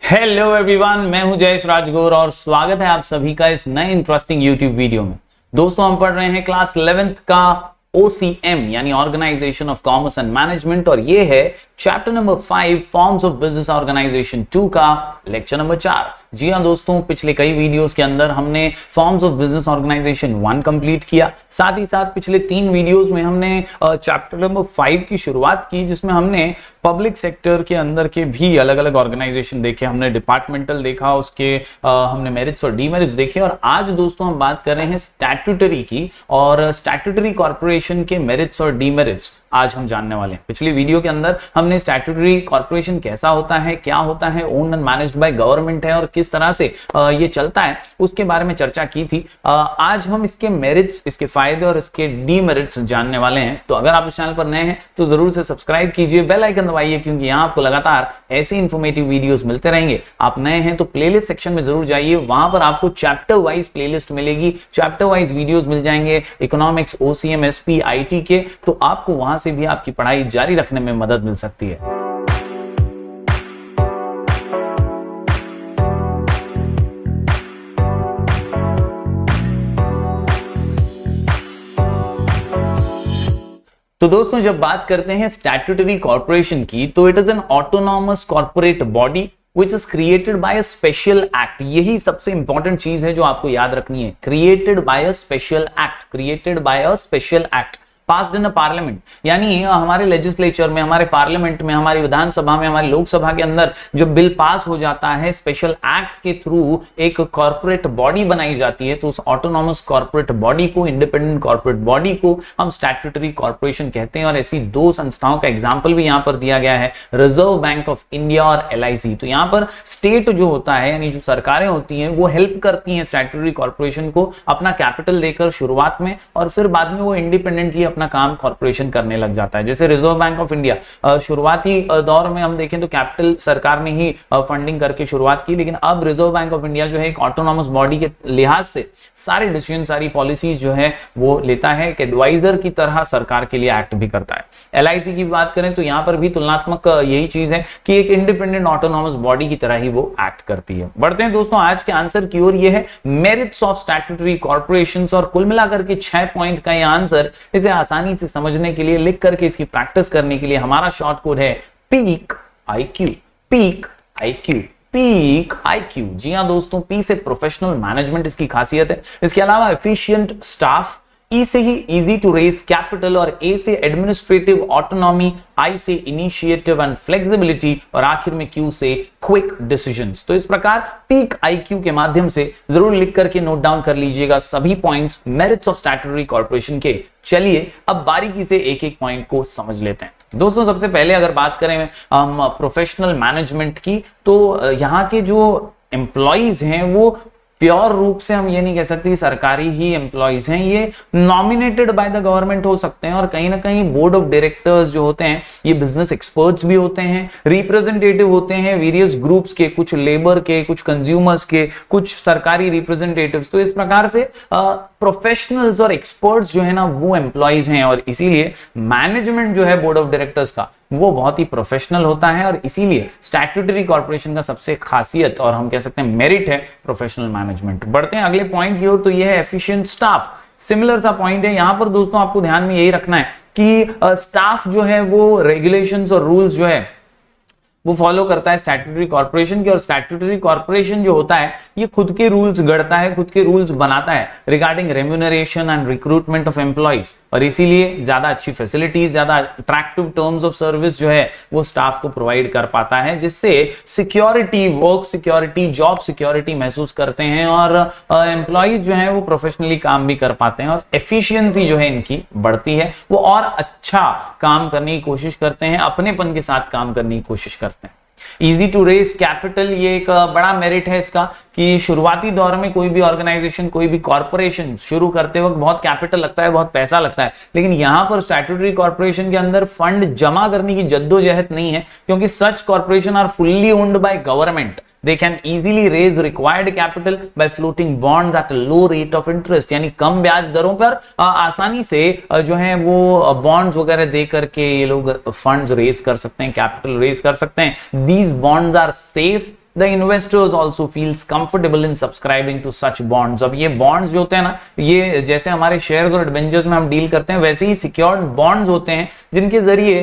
Hello everyone, मैं हूं जयेश राजगौर और स्वागत है आप सभी का इस नए इंटरेस्टिंग यूट्यूब वीडियो में। दोस्तों, हम पढ़ रहे हैं क्लास 11th का OCM यानी organisation of commerce and management और ये है chapter number 5 forms of business organisation 2 का लेक्चर नंबर 4। जी हाँ दोस्तों, पिछले कई वीडियोस के अंदर हमने forms of business organisation 1 complete किया। साथ ही साथ पिछले 3 वीडियोस में हमने चैप्टर नंबर 5 की शुरुआत की, जिसमें हमने पब्लिक सेक्टर के अंदर के भी अलग अलग ऑर्गेनाइजेशन देखे, हमने डिपार्टमेंटल देखा, उसके हमने मेरिट्स और डीमेरिट्स देखे। और आज दोस्तों हम बात कर रहे हैं स्टैट्यूटरी की, और स्टैट्यूटरी कॉर्पोरेशन के मेरिट्स और डीमेरिट्स आज हम जानने वाले हैं। पिछली वीडियो के अंदर हमने स्टैट्यूटरी कॉर्पोरेशन कैसा होता है, क्या होता है, owned and managed by government है और किस तरह से ये चलता है, उसके बारे में चर्चा की थी। आज हम इसके मेरिट्स, इसके फायदे और इसके डीमेरिट्स जानने वाले हैं। तो अगर आप इस चैनल पर नए हैं तो जरूर से सब्सक्राइब कीजिए, बेल आइकन दबाइए, क्योंकि यहाँ आपको लगातार ऐसे इंफॉर्मेटिव वीडियोस मिलते रहेंगे। आप नए हैं तो प्लेलिस्ट सेक्शन में जरूर जाइए, वहां पर आपको चैप्टर वाइज प्लेलिस्ट मिलेगी, चैप्टर वाइज वीडियोस मिल जाएंगे इकोनॉमिक्स, OCM, SP, IT के। तो आपको वहां से भी आपकी पढ़ाई जारी रखने में मदद मिल सकती है। तो दोस्तों, जब बात करते हैं स्टैट्यूटरी कॉर्पोरेशन की, तो it is an autonomous corporate body which is created by a special act। यही सबसे इंपॉर्टेंट चीज है जो आपको याद रखनी है, created by a special act, created by a special act passed in parliament. यानी हमारे लेजिस्लेचर में, हमारे पार्लियामेंट में, हमारी विधानसभा में, हमारी लोकसभा के अंदर जब बिल पास हो जाता है, स्पेशल एक्ट के थ्रू एक कॉर्पोरेट बॉडी बनाई जाती है, तो उस ऑटोनॉमस कॉर्पोरेट बॉडी को, इंडिपेंडेंट कॉर्पोरेट बॉडी को हम स्टैट्यूटरी कॉर्पोरेशन कहते हैं। और ऐसी 2 संस्थाओं का एग्जाम्पल भी यहां पर दिया गया है, रिजर्व बैंक ऑफ इंडिया और LIC। तो यहां पर स्टेट जो होता है, यानी जो सरकारें होती हैं, वो हेल्प करती हैं स्टैट्यूटरी कॉर्पोरेशन को अपना कैपिटल देकर शुरुआत में, और फिर बाद में वो इंडिपेंडेंटली अपना काम कॉर्पोरेशन करने लग जाता है। जैसे रिजर्व बैंक ऑफ इंडिया, शुरुआती दौर में हम देखें तो कैपिटल सरकार ने ही फंडिंग करके शुरुआत की, लेकिन अब रिजर्व बैंक ऑफ इंडिया जो है एक ऑटोनॉमस बॉडी के लिहाज से सारे डिसीजन, सारी पॉलिसीज जो है वो लेता है, एक एडवाइजर की तरह सरकार के लिए एक्ट भी करता है। LIC की बात करें तो यहां पर भी तुलनात्मक यही चीज है कि एक इंडिपेंडेंट ऑटोनॉमस बॉडी की तरह ही वो एक्ट करती है। बढ़ते हैं दोस्तों आज के आंसर की ओर। ये है मेरिट्स ऑफ स्टैट्यूटरी कॉर्पोरेशंस, और कुल मिलाकर के 6 पॉइंट का ये आंसर। इसे आसानी से समझने के लिए, लिख करके इसकी प्रैक्टिस करने के लिए हमारा शॉर्ट कोड है peak IQ। Peak IQ, peak IQ। जी हां दोस्तों, P से प्रोफेशनल मैनेजमेंट इसकी खासियत है। इसके अलावा एफिशिएंट स्टाफ, E से ही इजी टू रेज कैपिटल, और A से एडमिनिस्ट्रेटिव ऑटोनॉमी, I से इनिशिएटिव एंड फ्लेक्सिबिलिटी, और आखिर में Q से क्विक डिसीजंस। तो इस प्रकार पीक IQ के माध्यम से जरूर लिख करके नोट डाउन कर लीजिएगा सभी points merits of statutory corporation के। चलिए अब बारीकी से एक एक पॉइंट को समझ लेते हैं। दोस्तों, सबसे पहले अगर बात करें हम प्रोफेशनल मैनेजमेंट की, तो यहाँ के जो एम्प्लॉइज हैं वो प्योर रूप से हम ये नहीं कह सकते सरकारी ही एम्प्लॉइज हैं, ये नॉमिनेटेड बाय द गवर्नमेंट हो सकते हैं, और कहीं ना कहीं बोर्ड ऑफ डायरेक्टर्स जो होते हैं ये बिजनेस एक्सपर्ट्स भी होते हैं, रिप्रेजेंटेटिव होते हैं वेरियस ग्रुप्स के, कुछ लेबर के, कुछ कंज्यूमर्स के, कुछ सरकारी रिप्रेजेंटेटिव्स। तो इस प्रकार से प्रोफेशनल्स और एक्सपर्ट्स जो है ना वो एम्प्लॉइज हैं, और इसीलिए मैनेजमेंट जो है बोर्ड ऑफ डायरेक्टर्स का वो बहुत ही प्रोफेशनल होता है, और इसीलिए स्टैट्यूटरी कॉर्पोरेशन का सबसे खासियत और हम कह सकते हैं मेरिट है प्रोफेशनल मैनेजमेंट। बढ़ते हैं अगले पॉइंट की ओर, तो यह है एफिशिएंट स्टाफ। सिमिलर सा पॉइंट है यहां पर दोस्तों, आपको ध्यान में यही रखना है कि स्टाफ जो है वो रेगुलेशंस और रूल्स जो है वो फॉलो करता है स्टैट्यूटरी कॉर्पोरेशन के, और स्टैट्यूटरी कॉर्पोरेशन जो होता है ये खुद के रूल्स गढ़ता है, खुद के रूल्स बनाता है regarding remuneration and recruitment of employees, और इसीलिए ज्यादा अच्छी फैसिलिटीज, ज्यादा अट्रैक्टिव टर्म्स ऑफ सर्विस जो है वो स्टाफ को प्रोवाइड कर पाता है, जिससे security, work security, job security महसूस करते हैं, और एम्प्लॉइज जो है वो प्रोफेशनली काम भी कर पाते हैं, और एफिशिएंसी जो है इनकी बढ़ती है, वो और अच्छा काम करने की कोशिश करते हैं, अपनेपन के साथ काम करने की कोशिश करते हैं। इजी टू रेज कैपिटल, ये एक बड़ा मेरिट है इसका कि शुरुआती दौर में कोई भी ऑर्गेनाइजेशन, कोई भी कॉर्पोरेशन शुरू करते वक्त बहुत कैपिटल लगता है, बहुत पैसा लगता है, लेकिन यहां पर स्टैट्यूटरी कॉर्पोरेशन के अंदर फंड जमा करने की जद्दोजहद नहीं है, क्योंकि such corporation are fully owned by government. They can easily raise required capital by floating bonds at a low rate of interest, यानी कम ब्याज दरों पर आसानी से जो है वो बॉन्ड्स वगैरह दे करके ये लोग फंड्स रेज कर सकते हैं, कैपिटल रेज कर सकते हैं। These bonds are safe, the investors also feels comfortable in subscribing to such bonds. अब ये बॉन्ड्स जो होते हैं ना, ये जैसे हमारे शेयर्स और डिबेंचर्स में हम डील करते हैं, वैसे ही सिक्योर्ड बॉन्ड्स होते हैं जिनके जरिए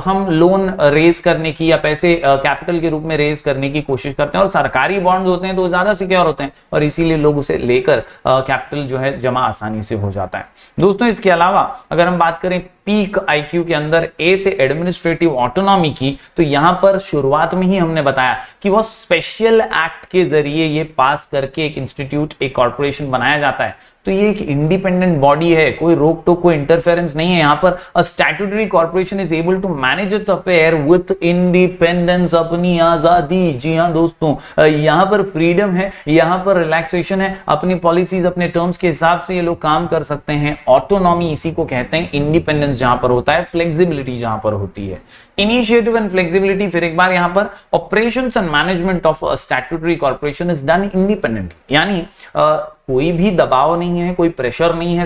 हम लोन रेज करने की या पैसे कैपिटल के रूप में रेज करने की कोशिश करते हैं। और सरकारी बॉन्ड्स होते हैं तो ज्यादा सिक्योर होते हैं और इसीलिए लोग उसे लेकर कैपिटल जो है जमा आसानी से हो जाता है। दोस्तों इसके अलावा अगर हम बात करें पीक आईक्यू के अंदर ए से एडमिनिस्ट्रेटिव ऑटोनॉमी की, तो यहां पर शुरुआत में ही हमने बताया कि वो स्पेशल एक्ट के जरिए ये पास करके एक इंस्टीट्यूट, एक कॉर्पोरेशन बनाया जाता है। तो ये एक इंडिपेंडेंट बॉडी है, कोई रोक टोक, कोई इंटरफेरेंस नहीं है। यहां पर a statutory corporation is able to manage its affair with independence, अपनी आजादी। जी हां दोस्तों, यहां पर फ्रीडम है, यहां पर रिलैक्सेशन है, अपनी पॉलिसीज अपने टर्म्स के हिसाब से ये लोग काम कर सकते हैं। ऑटोनॉमी इसी को कहते हैं, इंडिपेंडेंस जहां पर होता है, फ्लेक्सिबिलिटी जहां पर होती है। इनिशिएटिव एंड फ्लेक्सिबिलिटी, फिर एक बार यहां पर operations and management of a statutory corporation is done independently, यानी कोई भी दबाव नहीं है, कोई प्रेशर नहीं है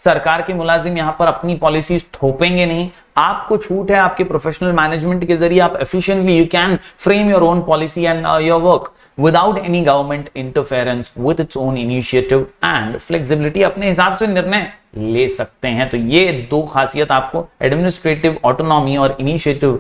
सरकार के मुलाजिम यहां पर अपनी पॉलिसीज थोपेंगे नहीं। आपको छूट है, आपके प्रोफेशनल मैनेजमेंट के जरिए आप efficiently you can frame your own policy and your work without any government interference, with its own initiative and flexibility. अपने हिसाब से निर्णय ले सकते हैं। तो ये दो खासियत आपको एडमिनिस्ट्रेटिव ऑटोनॉमी और इनिशिएटिव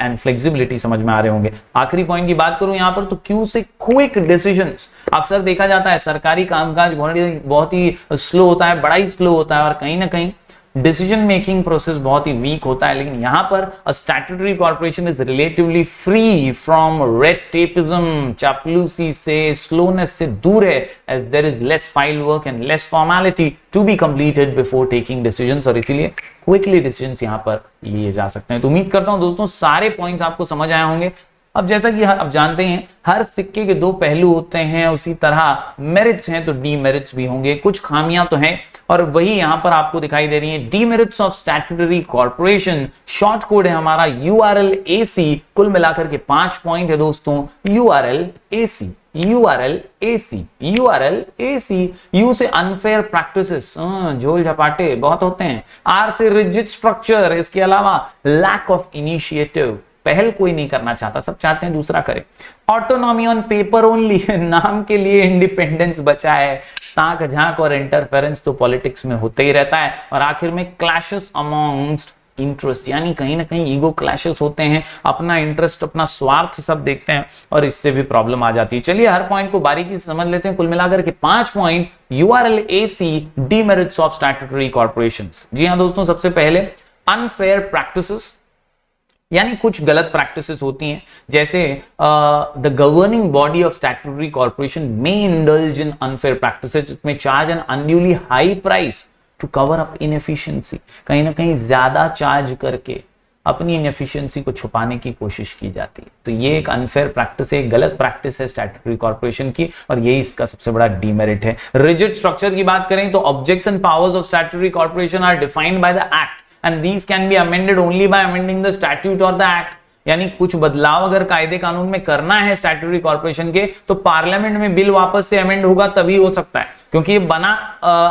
एंड फ्लेक्सिबिलिटी समझ में आ रहे होंगे। आखिरी पॉइंट की बात करूं यहां पर, तो क्यू से क्विक डिसीजंस। अक्सर देखा जाता है सरकारी कामकाज बहुत ही स्लो होता है, बड़ा ही स्लो होता है और कहीं ना कहीं डिसीजन मेकिंग प्रोसेस बहुत ही वीक होता है। लेकिन यहां पर a statutory corporation is relatively free from red tapism, चापलूसी से, स्लोनेस से दूर है, as there is less file work and less formality to be completed before taking decisions, और इसीलिए क्विकली डिसीजंस यहां पर लिए जा सकते हैं। तो उम्मीद करता हूं दोस्तों सारे पॉइंट्स आपको समझ आए होंगे। अब जैसा कि आप जानते हैं हर सिक्के के दो पहलू होते हैं, उसी तरह मेरिट्स हैं तो डीमेरिट्स भी होंगे, कुछ खामियां तो हैं और वही यहां पर आपको दिखाई दे रही है। Demerits of statutory corporation, short code है हमारा यूआरएल एसी। कुल मिलाकर के 5 पॉइंट है दोस्तों। URL AC, URL AC, URL AC. You से अनफेयर प्रैक्टिसेस, झोल झपाटे बहुत होते हैं। आर से रिजिड स्ट्रक्चर, इसके अलावा लैक ऑफ इनिशिएटिव, पहल कोई नहीं करना चाहता, सब चाहते हैं दूसरा करे। ऑटोनॉमी ऑन पेपर ओनली, नाम के लिए इंडिपेंडेंस बचा है, ताक झांक और इंटरफेरेंस तो पॉलिटिक्स में होते ही रहता है। और आखिर में क्लैशेस अमॉन्ग्स्ट इंटरेस्ट, यानी कहीं ना कहीं ईगो क्लैशेस होते हैं, अपना इंटरेस्ट, अपना स्वार्थ सब देखते हैं और इससे भी प्रॉब्लम आ जाती है। चलिए हर पॉइंट को बारीकी से समझ लेते हैं। कुल मिलाकर के 5 पॉइंट यूआरएल एसी, डीमेरिट्स ऑफ स्टैट्यूटरी कॉर्पोरेशंस। जी हां दोस्तों, सबसे पहले अनफेयर प्रैक्टिसेस, यानी कुछ गलत प्रैक्टिसेस होती हैं, जैसे the governing body of statutory corporation may indulge in unfair practices, it may charge an unduly high price to cover up inefficiency. कहीं ना कहीं ज्यादा चार्ज करके अपनी इनएफिशिएंसी को छुपाने की कोशिश की जाती है। तो ये एक अनफेयर प्रैक्टिस है, एक गलत प्रैक्टिस है स्टैट्यूटरी कॉर्पोरेशन की और यही इसका सबसे बड़ा डीमेरिट है। रिजिड स्ट्रक्चर की बात करें तो objects and powers of statutory corporation are defined by the act and these can be amended only by amending the statute or the act। यानी कुछ बदलाव अगर कायदे कानून में करना है स्टैट्यूटरी कॉर्पोरेशन के, तो पार्लियामेंट में बिल वापस से अमेंड होगा तभी हो सकता है, क्योंकि ये बना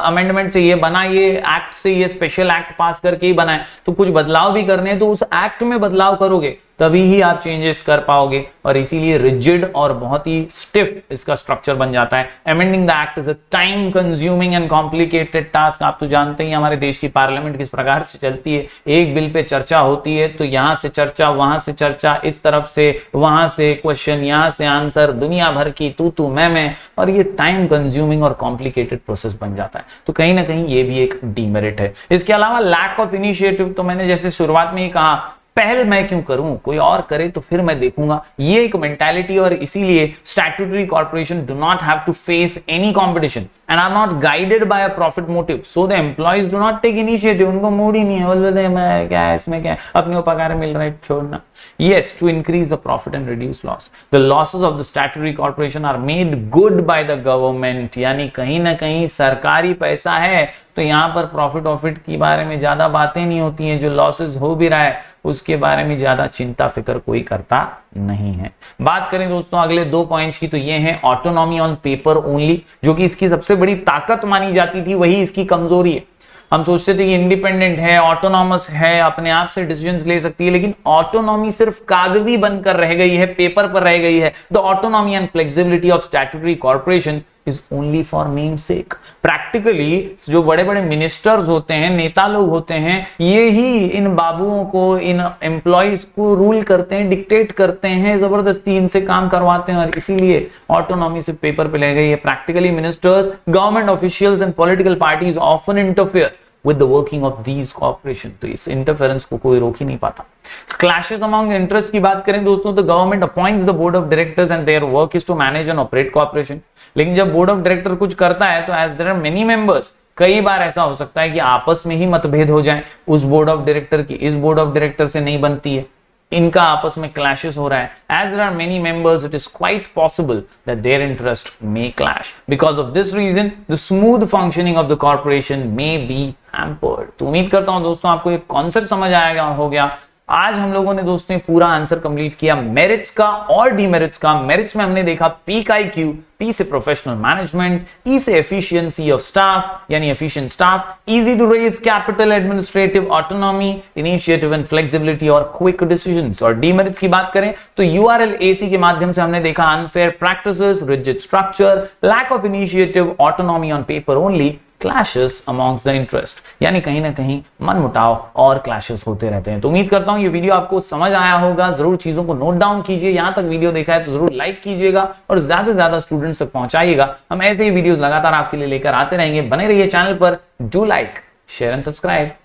अमेंडमेंट से, ये बना ये एक्ट से, ये स्पेशल एक्ट पास करके ही बना है। तो कुछ बदलाव भी करने हैं तो उस एक्ट में बदलाव करोगे तभी ही आप चेंजेस कर पाओगे, और इसीलिए रिजिड और बहुत ही स्टिफ इसका स्ट्रक्चर बन जाता है। Amending the act is a time consuming and complicated task. आप तो जानते ही हमारे देश की पार्लियामेंट किस प्रकार से चलती है, एक बिल पे चर्चा होती है तो यहां से चर्चा, वहां से चर्चा, इस तरफ से वहां से क्वेश्चन, यहां से आंसर, दुनिया भर की तू मैं, और ये टाइम कंज्यूमिंग और कॉम्प्लिकेटेड प्रोसेस बन जाता है। तो कहीं ना कहीं ये भी एक डीमेरिट है। इसके अलावा लैक ऑफ इनिशिएटिव, तो मैंने जैसे शुरुआत में ही कहा, पहल मैं क्यों करूं, कोई और करे तो फिर मैं देखूंगा, ये एक मेंटालिटी। और इसीलिए statutory corporation do not have to face any competition and are not guided by a profit motive, so the employees do not take initiative. उनको मूड ही नहीं है, बोलते मैं क्या है, इसमें क्या है, अपने को पगार मिल रहा है, छोड़ना। Yes, to increase the profit and reduce loss, the losses of the statutory corporation are made good by the government. यानी कहीं ना कहीं सरकारी पैसा है तो यहां पर प्रॉफिट की बारे में ज्यादा बातें नहीं होती हैं, जो लॉसेस हो भी रहा है उसके बारे में ज्यादा चिंता फिक्र कोई करता नहीं है। बात करें दोस्तों अगले 2 पॉइंट्स की, तो ये है ऑटोनॉमी ऑन पेपर ओनली, जो कि इसकी सबसे बड़ी ताकत मानी जाती थी, वही इसकी कमजोरी है। हम सोचते थे कि इंडिपेंडेंट है, ऑटोनॉमस है, अपने आप से डिसीजंस ले सकती है, लेकिन ऑटोनॉमी सिर्फ कागजी बनकर रह गई है, पेपर पर रह गई है। The autonomy and flexibility of statutory corporation is only for name sec. Practically जो बड़े बड़े मिनिस्टर्स होते हैं, नेता लोग होते हैं, ये ही इन बाबुओं को, इन एम्प्लॉइज को रूल करते हैं, डिक्टेट करते हैं, जबरदस्ती इनसे काम करवाते हैं, और इसीलिए ऑटोनॉमी सिर्फ पेपर पे रह गई है। Practically ministers, government officials and political parties often interfere with the working of these corporation। तो इस इंटरफेरेंस को कोई रोक ही नहीं पाता। क्लैशेस अमंग इंटरेस्ट की बात करें दोस्तों, तो government appoints the board of directors and their work is to manage and operate corporation. लेकिन जब बोर्ड ऑफ डायरेक्टर कुछ करता है तो as there are many members, कई बार ऐसा हो सकता है कि आपस में ही मतभेद हो जाए, उस बोर्ड ऑफ डायरेक्टर की इस बोर्ड ऑफ डायरेक्टर से नहीं बनती है, इनका आपस में क्लैशेस हो रहा है। As there are many members, it is quite possible that their interest may clash. Because of this reason, the smooth functioning of the corporation may be hampered। तो उम्मीद करता हूं दोस्तों आपको एक कॉन्सेप्ट समझ आएगा, हो गया। आज हम लोगों ने दोस्तों पूरा आंसर कंप्लीट किया मेरिट्स का और डीमेरिट्स का। मेरिट्स में हमने देखा पी का IQ, पी से प्रोफेशनल मैनेजमेंट, ई से एफिशिएंसी ऑफ स्टाफ यानी efficient staff, easy to raise capital, administrative autonomy, initiative and flexibility और क्विक डिसीजंस। और डीमेरिट्स की बात करें तो URL AC के माध्यम से हमने देखा unfair practices, rigid structure, lack of initiative, autonomy on paper only, clashes amongst the interest, यानी कहीं ना कहीं मनमुटाव और क्लैशेस होते रहते हैं। तो उम्मीद करता हूं ये वीडियो आपको समझ आया होगा। जरूर चीजों को नोट डाउन कीजिए। यहां तक वीडियो देखा है तो जरूर लाइक कीजिएगा और ज्यादा से ज्यादा स्टूडेंट्स तक पहुंचाइएगा। हम ऐसे ही वीडियोस लगातार आपके लिए लेकर आते रहेंगे। बने रहिए चैनल पर। Do like, share and subscribe.